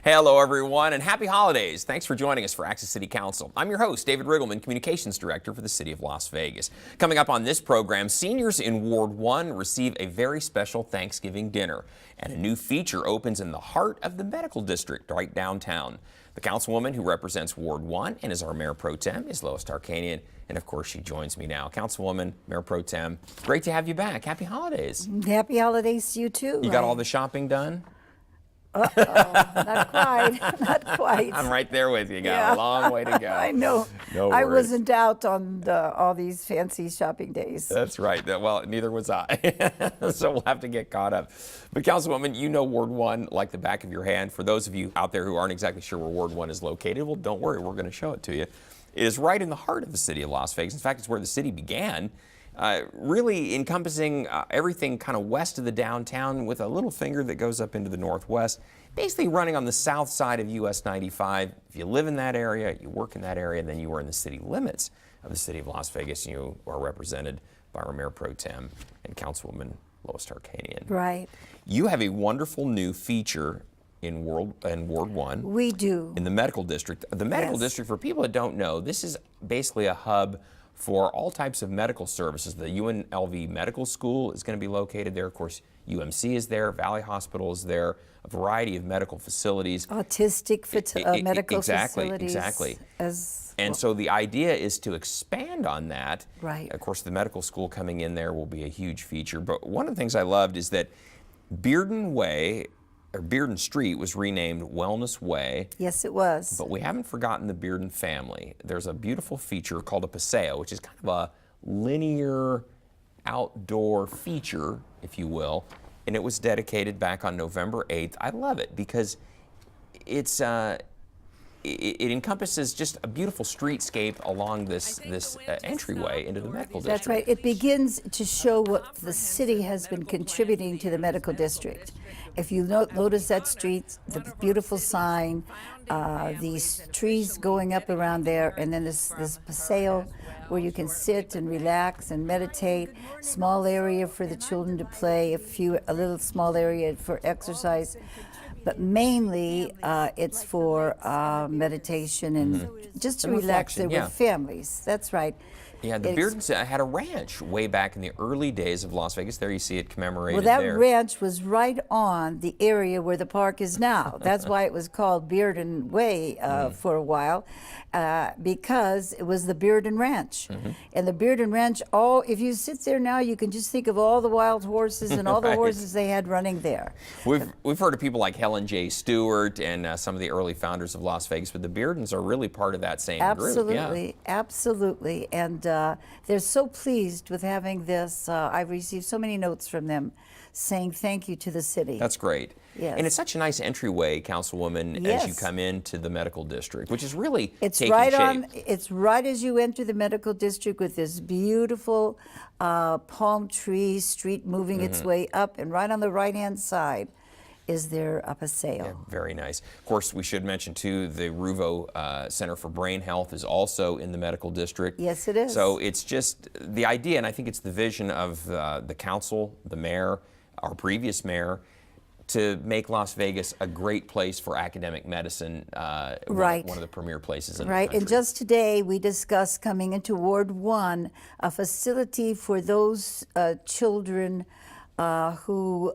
Hello, everyone, and happy holidays. Thanks for joining us for Access City Council. I'm your host, David Riggleman, Communications Director for the City of Las Vegas. Coming up on this program, seniors in Ward 1 receive a very special Thanksgiving dinner, and a new feature opens in the heart of the medical district right downtown. The councilwoman who represents Ward 1 and is our Mayor Pro Tem is Tarkanian, and of course she joins me now. Councilwoman, Mayor Pro Tem, great to have you back. Happy holidays. Happy holidays to you too. You got all the shopping done? Not quite, not quite. I'm right there with you. Got a long way to go. I know. No I worries. wasn't out on all these fancy shopping days. That's right. Well, neither was I. So we'll have to get caught up. But Councilwoman, you know Ward 1 like the back of your hand. For those of you out there who aren't exactly sure where Ward 1 is located, well, don't worry. We're going to show it to you. It is right in the heart of the city of Las Vegas. In fact, it's where the city began. Really encompassing everything kind of west of the downtown with a little finger that goes up into the northwest, basically running on the south side of US 95. If you live in that area, you work in that area, then you are in the city limits of the city of Las Vegas. You are represented by our Mayor Pro Tem and Councilwoman Tarkanian. Right. You have a wonderful new feature in Ward 1. We do. In the medical district. The medical district, for people that don't know, this is basically a hub for all types of medical services. The UNLV Medical School is going to be located there. Of course, UMC is there, Valley Hospital is there, a variety of medical facilities. Autistic medical facilities. Exactly. And so the idea is to expand on that. Right. Of course, the medical school coming in there will be a huge feature. But one of the things I loved is that Bearden Street was renamed Wellness Way. Yes, it was. But we haven't forgotten the Bearden family. There's a beautiful feature called a paseo, which is kind of a linear outdoor feature, if you will, and it was dedicated back on November 8th. I love it because it's it encompasses just a beautiful streetscape along this entryway into the medical district. That's right. It begins to show what the city has been contributing to the medical district. If you notice that street, the beautiful sign, these trees going up around there, and then this paseo where you can sit and relax and meditate, small area for the children to play, a little small area for exercise. But mainly, it's for meditation and just to relax there with families. That's right. Yeah, the Beardens had a ranch way back in the early days of Las Vegas. There you see it commemorated there. there. Well, that ranch was right on the area where the park is now. That's why it was called Bearden Way for a while, because it was the Bearden Ranch. And the Bearden Ranch, if you sit there now, you can just think of all the wild horses and all the horses they had running there. We've heard of people like Helen J. Stewart and some of the early founders of Las Vegas, but the Beardens are really part of that same group. Absolutely. And they're so pleased with having this. I've received so many notes from them saying thank you to the city. That's great. Yes. And it's such a nice entryway, Councilwoman, as you come into the medical district, which is really taking shape. It's right as you enter the medical district with this beautiful palm tree street moving its way up, and right on the right-hand side is there a paseo. Yeah, very nice. Of course, we should mention, too, the Ruvo Center for Brain Health is also in the medical district. Yes, it is. So it's just the idea, and I think it's the vision of the council, the mayor, our previous mayor, to make Las Vegas a great place for academic medicine, one of the premier places in the country. And just today we discussed coming into Ward 1, a facility for those children who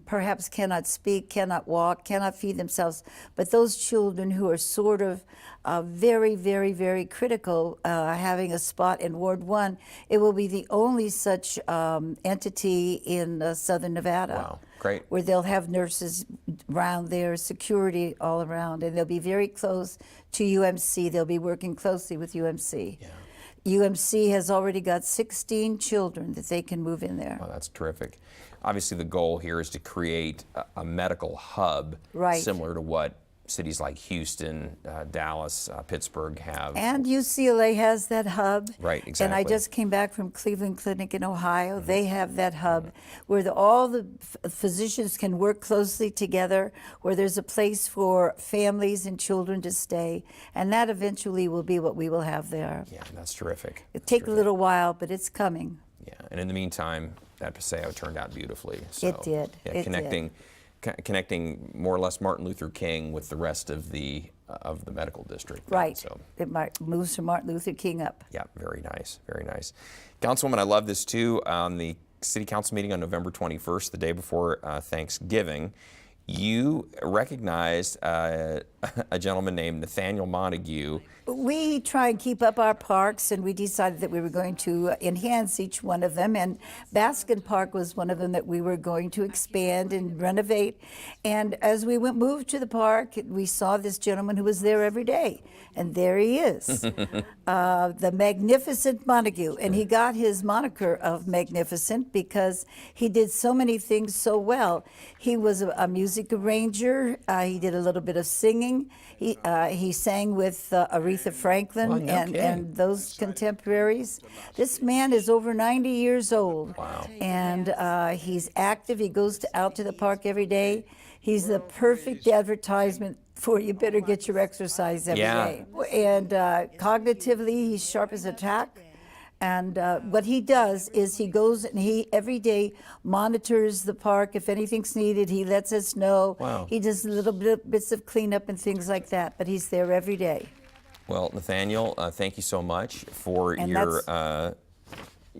perhaps cannot speak, cannot walk, cannot feed themselves, but those children who are sort of very, very, very critical, having a spot in Ward 1. It will be the only such entity in southern Nevada. Wow, great. Where they'll have nurses around there, security all around, and they'll be very close to UMC. They'll be working closely with UMC. Yeah. UMC has already got 16 children that they can move in there. Oh, that's terrific. Obviously, the goal here is to create a medical hub similar to what cities like Houston, Dallas, Pittsburgh have. And UCLA has that hub. Right, exactly. And I just came back from Cleveland Clinic in Ohio. They have that hub where all the physicians can work closely together, where there's a place for families and children to stay. And that eventually will be what we will have there. Yeah, that's terrific. It'll take a little while, but it's coming. Yeah, and in the meantime, that paseo turned out beautifully. So, it did. Yeah, connecting connecting more or less Martin Luther King with the rest of the medical district. Right. So It moves from Martin Luther King up. yeah, very nice, very nice. Councilwoman, I love this too. On the City Council meeting on November 21st, the day before Thanksgiving, you recognized a gentleman named Nathaniel Montague. We try and keep up our parks, and we decided that we were going to enhance each one of them. And Baskin Park was one of them that we were going to expand and renovate. And as we moved to the park, we saw this gentleman who was there every day. And there he is, the Magnificent Montague. And he got his moniker of Magnificent because he did so many things so well. He was a music arranger. He did a little bit of singing. He sang with Aretha Franklin Well, no and kidding. those contemporaries. This man is over 90 years old. Wow. And he's active. He goes out to the park every day. He's the perfect advertisement for you better get your exercise every day. And cognitively, he's sharp as a tack. And what he does is he goes and he every day monitors the park. If anything's needed, he lets us know. Wow. He does little bits of cleanup and things like that, but he's there every day. Well, Nathaniel, thank you so much for And your.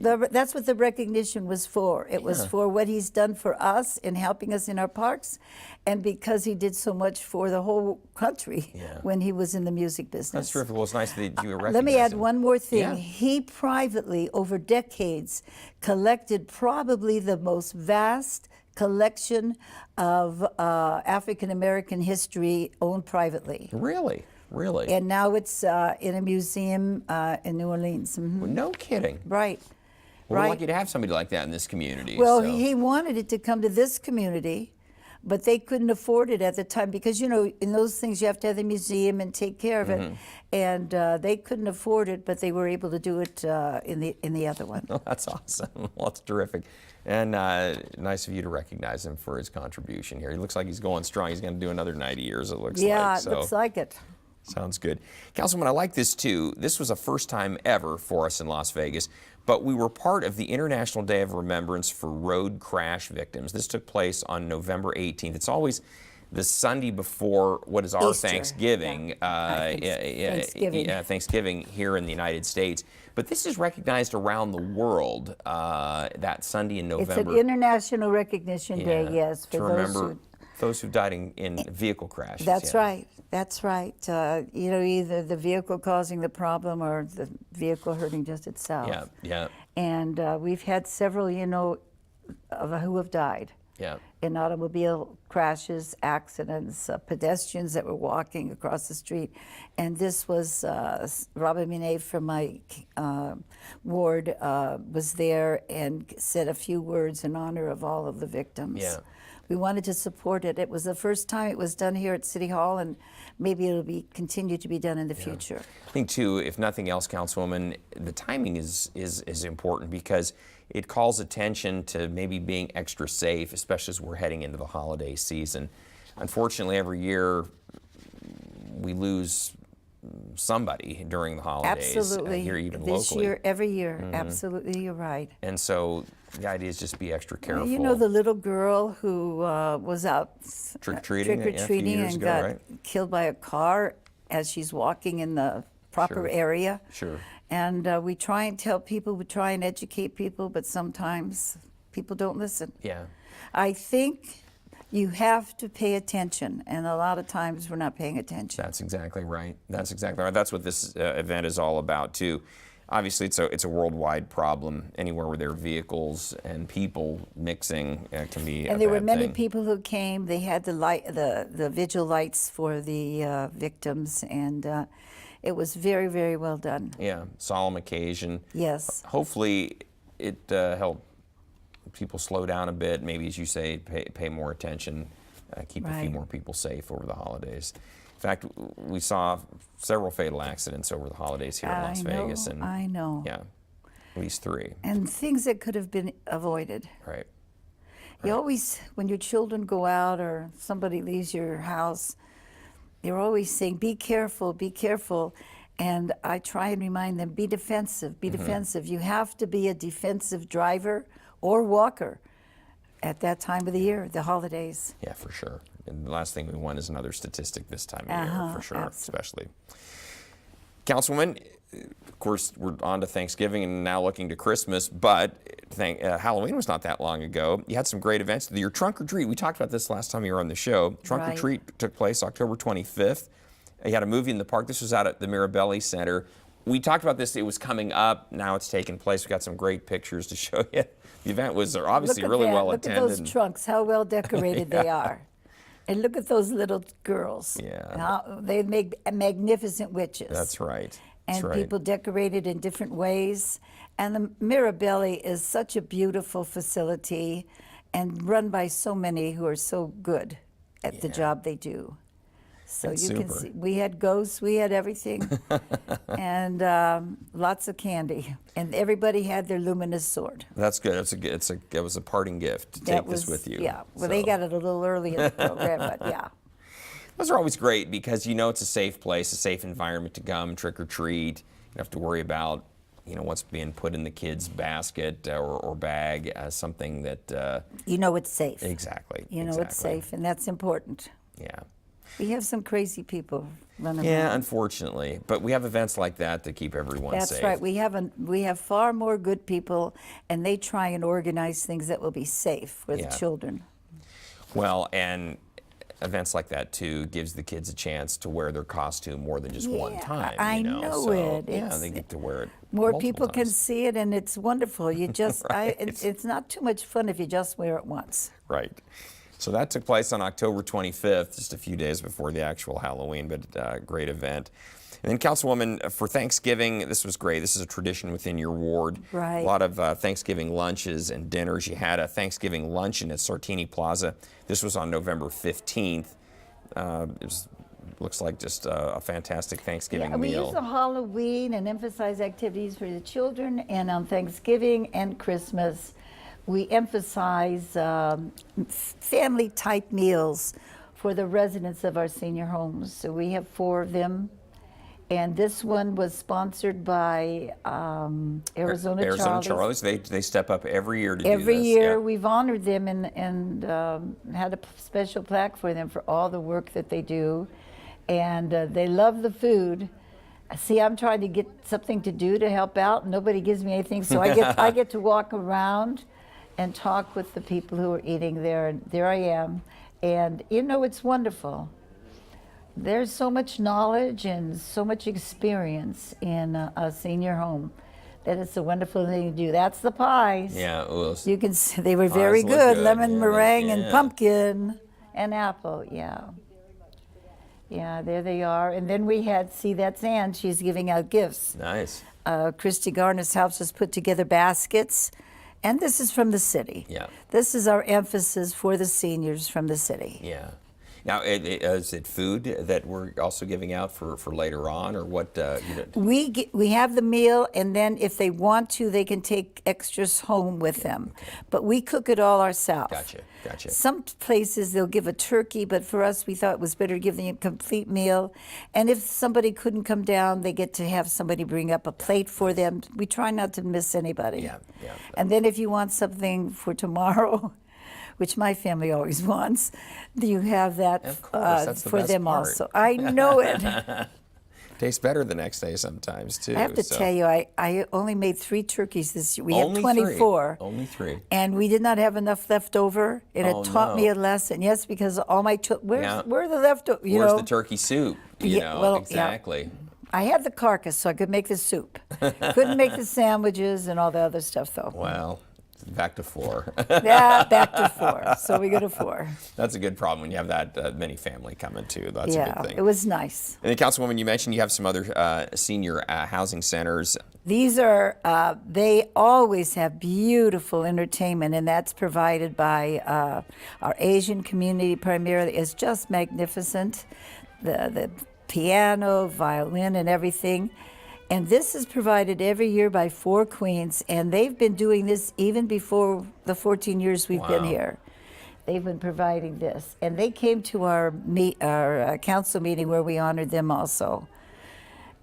That's what the recognition was for. It was for what he's done for us in helping us in our parks, and because he did so much for the whole country when he was in the music business. That's terrific. Well, it's nice that you recognize Let me add him. one more thing. Yeah. He privately, over decades, collected probably the most vast collection of African American history owned privately. Really? Really? And now it's in a museum in New Orleans. Mhm. No kidding. Right. Well, we're right. lucky to have somebody like that in this community. Well, so. he wanted it to come to this community, but they couldn't afford it at the time because, you know, in those things you have to have the museum and take care of it. And they couldn't afford it, but they were able to do it in the other one. Oh, that's awesome. Well, that's terrific. And nice of you to recognize him for his contribution here. He looks like he's going strong. He's going to do another 90 years, it looks like. Yeah, it So. looks like it. Sounds good. Councilman, I like this too. This was a first time ever for us in Las Vegas, but we were part of the International Day of Remembrance for Road Crash Victims. This took place on November 18th. It's always the Sunday before what is our Easter. Thanksgiving, Thanksgiving. Thanksgiving here in the United States. But this is recognized around the world that Sunday in November. It's an International Recognition Day, yes, for to those remember who... those who died in vehicle crashes. That's yeah. right. That's right. You know, either the vehicle causing the problem or the vehicle hurting just itself. Yeah, yeah, And we've had several, you know, who have died yeah. in automobile crashes, accidents, pedestrians that were walking across the street. And this was Robin Minet from my ward was there and said a few words in honor of all of the victims. Yeah. We wanted to support it. It was the first time it was done here at City Hall, and maybe it'll be continue to be done in the future. I think too, if nothing else, Councilwoman, the timing is important because it calls attention to maybe being extra safe, especially as we're heading into the holiday season. Unfortunately, every year we lose somebody during the holidays. Absolutely. Here, even this locally. year, every year. Absolutely, you're right. And so the idea is just be extra careful. You know the little girl who was out Trick-or-treating, trick or a few treating years and ago, got right? killed by a car as she's walking in the proper Sure. area. Sure. And we try and tell people, we try and educate people, but sometimes people don't listen. Yeah. I think you have to pay attention, and a lot of times we're not paying attention. That's exactly right. That's exactly right. That's what this event is all about too. Obviously, it's a worldwide problem. Anywhere where there are vehicles and people mixing can be a And there were bad many thing. people who came. They had the vigil lights for the victims, and it was very, very well done. Yeah, solemn occasion. Yes. Hopefully, it helped people slow down a bit. Maybe, as you say, pay more attention, keep a few Right. more people safe over the holidays. In fact, we saw several fatal accidents over the holidays here in Las Vegas, and I know. yeah, at least 3. And things that could have been avoided. Right. You always, when your children go out or somebody leaves your house, you're always saying, be careful, be careful. And I try and remind them, be defensive, be defensive. You have to be a defensive driver or walker. at that time of the year, the holidays. Yeah, for sure. And the last thing we want is another statistic this time of year, for sure, especially. Councilwoman, of course, we're on to Thanksgiving and now looking to Christmas, but Halloween was not that long ago. You had some great events. Your Trunk or Treat, we talked about this last time you were on the show. Trunk or Treat took place October 25th. You had a movie in the park. This was out at the Mirabelli Center. We talked about this. It was coming up. Now it's taking place. We got some great pictures to show you. The event was obviously really well attended. Look at those trunks, how well decorated they are. And look at those little girls. Yeah. How they make magnificent witches. That's right. And people decorated in different ways. And the Mirabelli is such a beautiful facility and run by so many who are so good at the job they do. So you can see, we had ghosts, we had everything, and lots of candy. And everybody had their luminous sword. That's good. It was a parting gift to take this with you. Yeah, well, they got it a little early in the program, but yeah. Those are always great because you know it's a safe place, a safe environment to come, trick or treat. You don't have to worry about, what's being put in the kid's basket or bag as something that... you know it's safe. Exactly. You know it's safe, and that's important. Yeah. We have some crazy people running around. Yeah, unfortunately. But we have events like that to keep everyone safe. That's right. We have far more good people, and they try and organize things that will be safe for the children. Well, and events like that, too, gives the kids a chance to wear their costume more than just one time. I know it. Yeah, they get to wear it more people can times. See it, and it's wonderful. You just, it's not too much fun if you just wear it once. Right. So that took place on October 25th, just a few days before the actual Halloween, but great event. And then, Councilwoman, for Thanksgiving, this was great. This is a tradition within your ward. Right. A lot of Thanksgiving lunches and dinners. You had a Thanksgiving luncheon at Sartini Plaza. This was on November 15th. Looks like just a fantastic Thanksgiving meal. We use the Halloween and emphasize activities for the children, and on Thanksgiving and Christmas, we emphasize family-type meals for the residents of our senior homes. So we have 4 of them. And this one was sponsored by Arizona Charlie's. They step up every year to do this. Every year we've honored them and had a special plaque for them for all the work that they do. And they love the food. See, I'm trying to get something to do to help out. Nobody gives me anything, so I get to walk around and talk with the people who are eating there. And there I am. And, it's wonderful. There's so much knowledge and so much experience in a senior home that it's a wonderful thing to do. That's the pies. Yeah, you can see they were very good. Lemon meringue and pumpkin and apple. Yeah, there they are. And then we had, that's Ann. She's giving out gifts. Nice. Christy Garner's helps us put together baskets. And this is from the city. Yeah. This is our emphasis for the seniors from the city. Yeah. Now, is it food that we're also giving out for later on, or what? We have the meal, and then if they want to, they can take extras home with them. Okay. But we cook it all ourselves. Gotcha. Some places they'll give a turkey, but for us, we thought it was better to give them a complete meal. And if somebody couldn't come down, they get to have somebody bring up a plate for them. We try not to miss anybody. Yeah. And then if you want something for tomorrow, which my family always wants, you have that for them also. I know it. Tastes better the next day sometimes, too. I have to tell you, I only made 3 turkeys this year. We had 24. Only 3. And we did not have enough left over. And it taught me a lesson. Yes, because all my where are the leftovers? Where's the turkey soup? Exactly. Yeah. I had the carcass, so I could make the soup. Couldn't make the sandwiches and all the other stuff, though. Well, back to 4. Yeah, back to 4. So we go to 4. That's a good problem when you have that many family coming too. That's a good thing. It was nice. And then, Councilwoman, you mentioned you have some other senior housing centers. These are, they always have beautiful entertainment, and that's provided by our Asian community primarily. It's just magnificent. The piano, violin, and everything. And this is provided every year by 4 queens, and they've been doing this even before the 14 years we've been here. They've been providing this. And they came to our council meeting where we honored them also.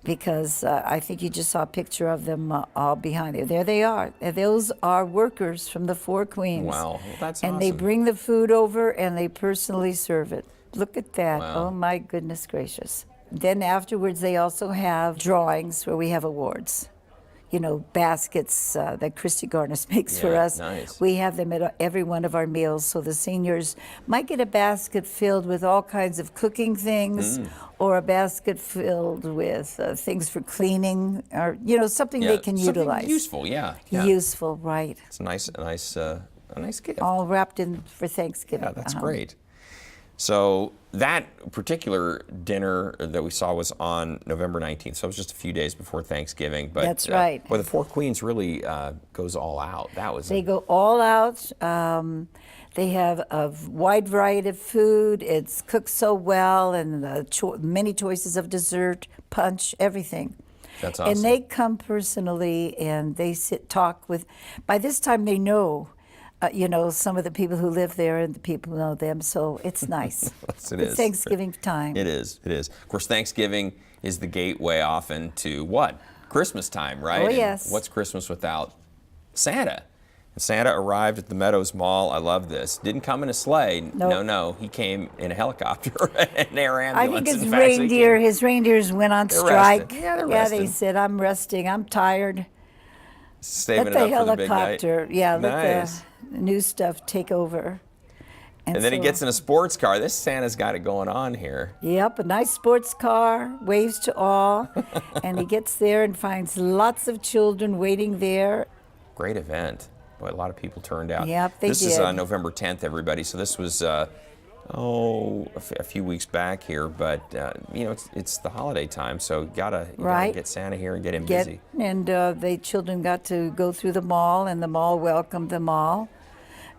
because I think you just saw a picture of them all behind there. There they are. And those are workers from the Four Queens. Wow, well, that's and awesome. They bring the food over and they personally serve it. Look at that. Wow. Oh, my goodness gracious. Then afterwards, they also have drawings where we have awards. You know, baskets that Christy Garnis makes for us. Nice. We have them at every one of our meals, so the seniors might get a basket filled with all kinds of cooking things, or a basket filled with things for cleaning, or something they can something utilize. Useful, yeah. Useful, right? It's a nice gift. All wrapped in for Thanksgiving. Yeah, that's great. So that particular dinner that we saw was on November 19th, so it was just a few days before Thanksgiving. But that's right. Well, the Four Queens really goes all out. They go all out. They have a wide variety of food. It's cooked so well, and many choices of dessert, punch, everything. That's awesome. And they come personally, and they talk with. By this time, they know. Some of the people who live there and the people who know them, so it's nice. Yes, it it's is. Thanksgiving time. It is. Of course, Thanksgiving is the gateway often to what? Christmas time, right? Oh, And yes. what's Christmas without Santa? And Santa arrived at the Meadows Mall. I love this. Didn't come in a sleigh. Nope. No. He came in a helicopter, an air ambulance. I think In fact, his reindeers went on They're strike. resting. Yeah, they're They resting. said, "I'm resting. I'm tired." saving Let it the up for the big night. helicopter, let Nice. the new stuff take over. And then he so- gets in a sports car. This Santa's got it going on here. Yep, a nice sports car, waves to all, and he gets there and finds lots of children waiting there. Great event. Boy, a lot of people turned out. Yep, they This is did. November 10th, everybody. So this was, a few weeks back here. But, it's the holiday time, so you gotta Right. get Santa here and get him busy. And the children got to go through the mall, and the mall welcomed them all.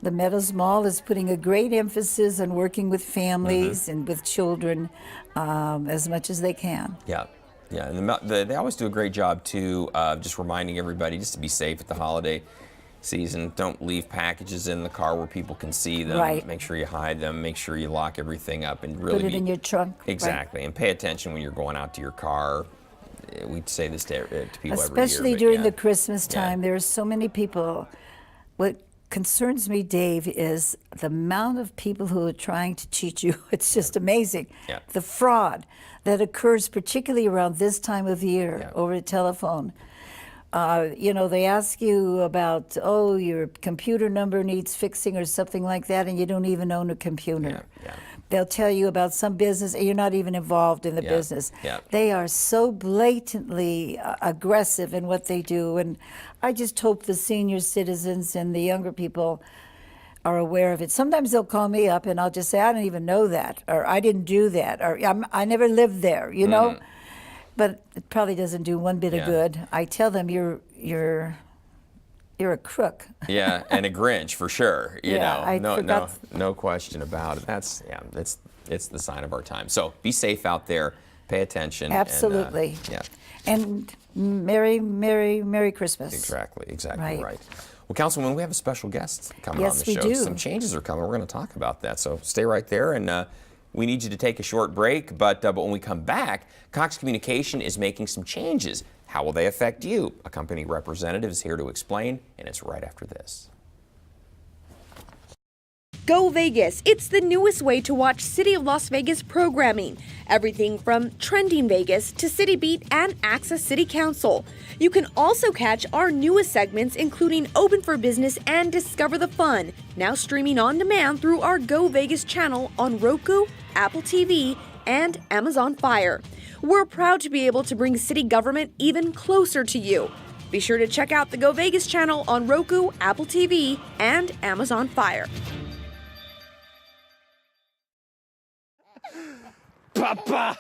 The Meadows Mall is putting a great emphasis on working with families and with children as much as they can. Yeah. And they always do a great job, too, of just reminding everybody just to be safe at the holiday season. Don't leave packages in the car where people can see them. Right. Make sure you hide them. Make sure you lock everything up and really Put it in your trunk. right? Exactly. And pay attention when you're going out to your car. We say this to people Especially every year. during but the yeah. Christmas time, there are so many people. What concerns me, Dave, is the amount of people who are trying to cheat you. It's just amazing. Yeah. The fraud that occurs, particularly around this time of year, over the telephone. They ask you about, your computer number needs fixing or something like that, and you don't even own a computer. Yeah. They'll tell you about some business, and you're not even involved in the business. Yeah. They are so blatantly aggressive in what they do, and I just hope the senior citizens and the younger people are aware of it. Sometimes they'll call me up, and I'll just say, I don't even know that, or I didn't do that, or I never lived there, But it probably doesn't do one bit of good. I tell them you're a crook. Yeah, and a Grinch for sure. I forgot. No question about it. It's the sign of our time. So be safe out there. Pay attention. Absolutely. And, And Merry Christmas. exactly Right. right. Well, Councilwoman, we have a special guest coming Yes, on the we show. do. Some changes are coming. We're going to talk about that. So stay right there, and we need you to take a short break. But when we come back, Cox Communication is making some changes. How will they affect you? A company representative is here to explain, and it's right after this. Go Vegas. It's the newest way to watch City of Las Vegas programming. Everything from Trending Vegas to City Beat and Access City Council. You can also catch our newest segments, including Open for Business and Discover the Fun, now streaming on demand through our Go Vegas channel on Roku, Apple TV, and Amazon Fire. We're proud to be able to bring city government even closer to you. Be sure to check out the Go Vegas channel on Roku, Apple TV, and Amazon Fire. Papa!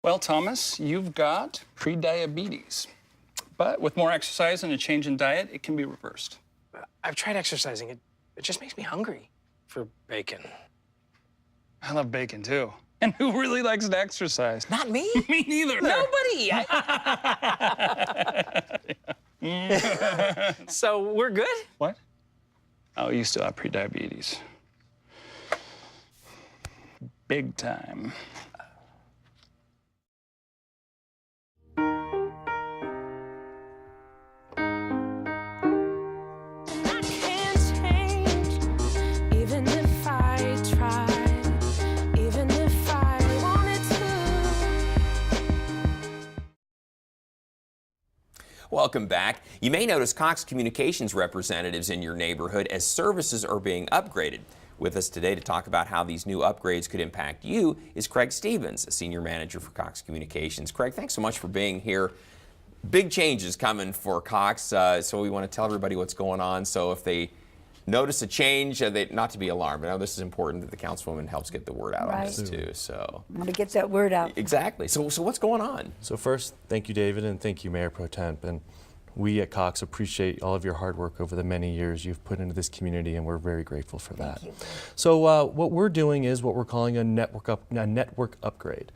Well, Thomas, you've got pre-diabetes. But with more exercise and a change in diet, it can be reversed. I've tried exercising. It just makes me hungry for bacon. I love bacon, too. And who really likes to exercise? Not me. Me neither. Nobody. So we're good? What? Oh, you still have prediabetes. Big time. Welcome back. You may notice Cox Communications representatives in your neighborhood as services are being upgraded. With us today to talk about how these new upgrades could impact you is Craig Stevens, a senior manager for Cox Communications. Craig, thanks so much for being here. Big changes coming for Cox, so we want to tell everybody what's going on. So if they notice a change, not to be alarmed. I know this is important that the councilwoman helps get the word out on this too. So I want to get that word out. Exactly. So what's going on? So first, thank you, David, and thank you, Mayor Pro Temp. And we at Cox appreciate all of your hard work over the many years you've put into this community, and we're very grateful for that. Thank you. So what we're doing is what we're calling a network upgrade.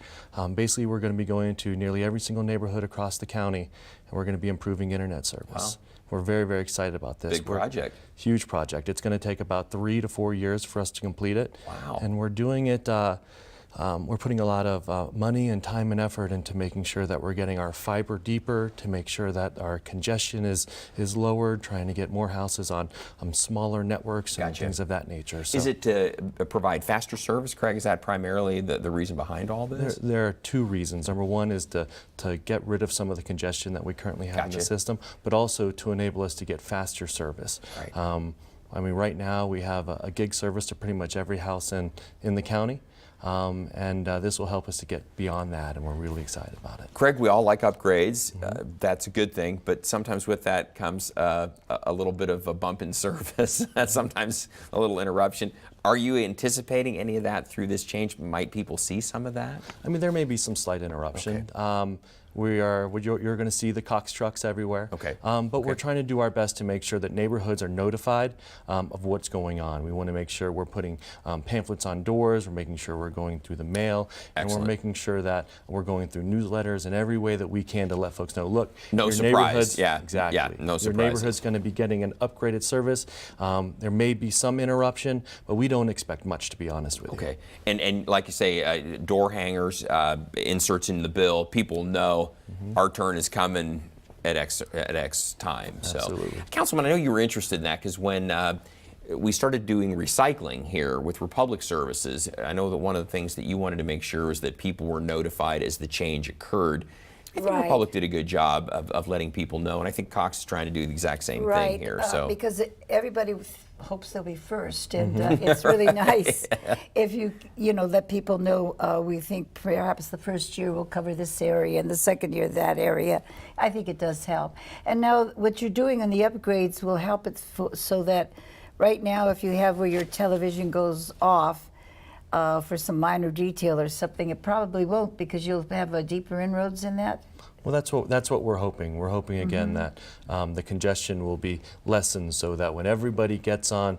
Basically, we're going to be going to nearly every single neighborhood across the county, and we're going to be improving internet service. Wow. We're very, very excited about this. Big project. Huge project. It's going to take about 3 to 4 years for us to complete it. Wow. And we're doing it, we're putting a lot of money and time and effort into making sure that we're getting our fiber deeper, to make sure that our congestion is lowered, trying to get more houses on smaller networks and Gotcha. things of that nature. So Is it to provide faster service, Craig? Is that primarily the reason behind all this? there are 2 reasons. Number one is to get rid of some of the congestion that we currently have in Gotcha. the system, but also to enable us to get faster service. Right. I mean, right now we have a gig service to pretty much every house in the county. And this will help us to get beyond that, and we're really excited about it. Craig, we all like upgrades. That's a good thing, but sometimes with that comes a little bit of a bump in service, sometimes a little interruption. Are you anticipating any of that through this change? Might people see some of that? I mean, there may be some slight interruption. Okay. You're going to see the Cox trucks everywhere. Okay. But we're trying to do our best to make sure that neighborhoods are notified of what's going on. We want to make sure we're putting pamphlets on doors, we're making sure we're going through the mail, and Excellent. we're making sure that we're going through newsletters in every way that we can to let folks know, look, No your surprise. neighborhood's- Yeah. Exactly. Yeah, no Your surprises. neighborhood's going to be getting an upgraded service. There may be some interruption, but we don't expect much, to be honest with you. Okay. And like you say, door hangers, inserts in the bill, people know our turn is coming at X time. Absolutely. So, Councilman, I know you were interested in that because when we started doing recycling here with Republic Services, I know that one of the things that you wanted to make sure was that people were notified as the change occurred. I think Right. Republic did a good job of letting people know, and I think Cox is trying to do the exact same thing here. So Because everybody hopes they'll be first, and it's really nice if you let people know. We think perhaps the first year we'll cover this area, and the second year that area. I think it does help. And now what you're doing on the upgrades will help it so that right now, if you have where your television goes off for some minor detail or something, it probably won't, because you'll have a deeper inroads in that. Well, that's what we're hoping. We're hoping again that the congestion will be lessened, so that when everybody gets on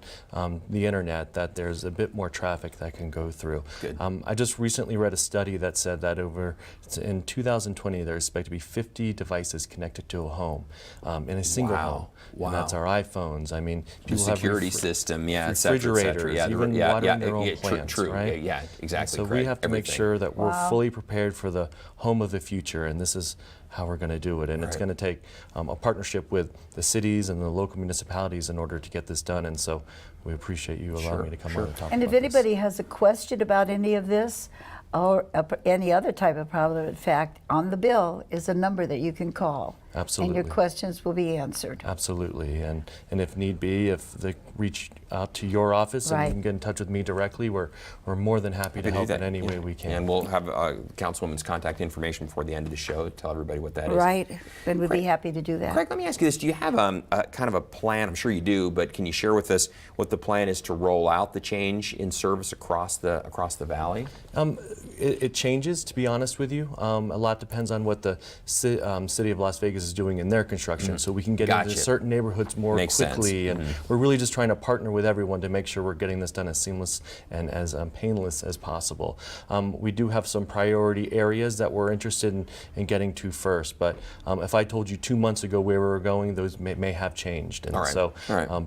the internet, that there's a bit more traffic that can go through. Good. I just recently read a study that said that in 2020 there's expected to be 50 devices connected to a home in a single Wow. home, Wow. and that's our iPhones. I mean, the people have security system, et cetera, et cetera. refrigerators, Yeah, even watering their own plants, true. right? Yeah, exactly. And so Craig. we have to make Everything. sure that we're fully prepared for the home of the future, and this is how we're going to do it. And it's Right. going to take a partnership with the cities and the local municipalities in order to get this done. And so we appreciate you allowing me to come on and talk And about if anybody has a question about any of this, or any other type of problem, in fact, on the bill is a number that you can call. Absolutely. And your questions will be answered. Absolutely. And if need be, if they reach out to your office and Right. you can get in touch with me directly, we're more than happy to do help that. in any Yeah. way we can. And we'll have Councilwoman's contact information before the end of the show. Tell everybody what that is. Right, and we'd be Craig- happy to do that. Craig, let me ask you this. Do you have a kind of a plan? I'm sure you do, but can you share with us what the plan is to roll out the change in service across the valley? It changes, to be honest with you. A lot depends on what the city of Las Vegas is doing in their construction. So we can get into certain neighborhoods more quickly. And we're really just trying to partner with everyone to make sure we're getting this done as seamless and as painless as possible. We do have some priority areas that we're interested in getting to first. But if I told you 2 months ago where we were going, those may have changed. And so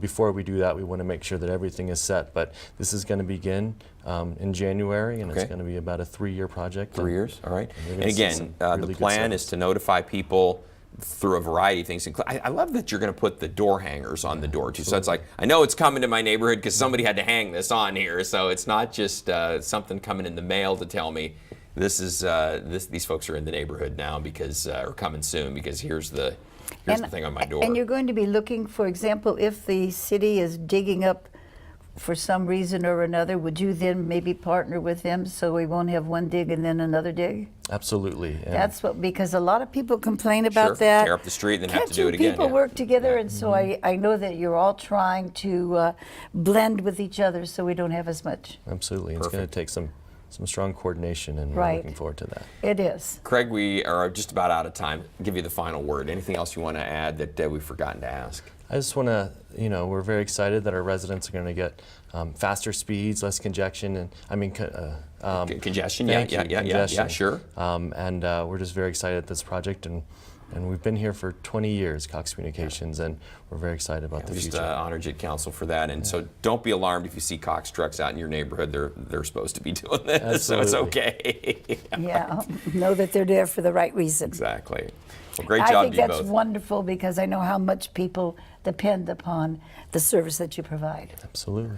before we do that, we want to make sure that everything is set. But this is going to begin in January, and it's going to be about a 3-year project. 3 years, all right. And again, the plan is to notify people through a variety of things. I love that you're going to put the door hangers on the door too. So it's like, I know it's coming to my neighborhood because somebody had to hang this on here. So it's not just something coming in the mail to tell me this is these folks are in the neighborhood now because or coming soon because here's the thing on my door. And you're going to be looking, for example, if the city is digging up for some reason or another, would you then maybe partner with them so we won't have one dig and then another dig? Absolutely. And that's what, because a lot of people complain about that. Tear up the street and then have to do Can't it again. people work together? And so I know that you're all trying to blend with each other so we don't have as much. Absolutely. It's going to take some strong coordination, and we're looking forward to that. It is. Craig, we are just about out of time. I'll give you the final word. Anything else you want to add that we've forgotten to ask? I just want to, we're very excited that our residents are going to get faster speeds, less congestion, and congestion. Congestion. Sure. And we're just very excited at this project, and we've been here for 20 years, Cox Communications, and we're very excited about the future. Just honored you at council for that, and so don't be alarmed if you see Cox trucks out in your neighborhood. They're supposed to be doing this, Absolutely. so it's okay. Yeah, know that they're there for the right reason. Exactly. Well, great job I think to you that's both. wonderful because I know how much people depend upon the service that you provide. Absolutely.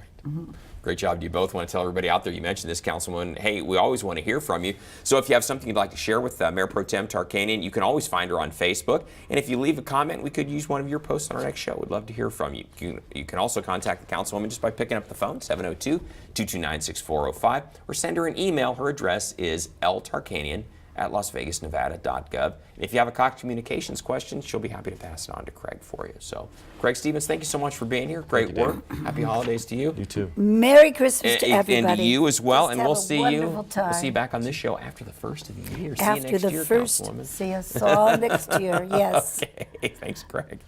Great job to you both. I want to tell everybody out there, you mentioned this, Councilwoman, hey, we always want to hear from you. So if you have something you'd like to share with Mayor Pro Tem Tarkanian, you can always find her on Facebook. And if you leave a comment, we could use one of your posts on our next show. We'd love to hear from you. You can also contact the Councilwoman just by picking up the phone, 702-229-6405, or send her an email. Her address is ltarkanian@lasvegasnevada.gov. And if you have a Cox Communications question, she'll be happy to pass it on to Craig for you. So, Craig Stevens, thank you so much for being here. Great work. Happy holidays to you. You too. Merry Christmas to everybody. And to you as well. Just and have we'll a see you. wonderful time. We'll see you back on this show after the first of the year. See After you next the year, first, Councilwoman. see us all next year. Yes. Okay, thanks, Craig.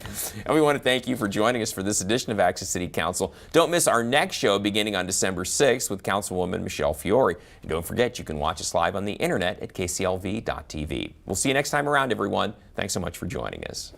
And we want to thank you for joining us for this edition of Access City Council. Don't miss our next show beginning on December 6th with Councilwoman Michelle Fiore. And don't forget, you can watch us live on the internet at kclv.tv. We'll see you next time around, everyone. Thanks so much for joining us.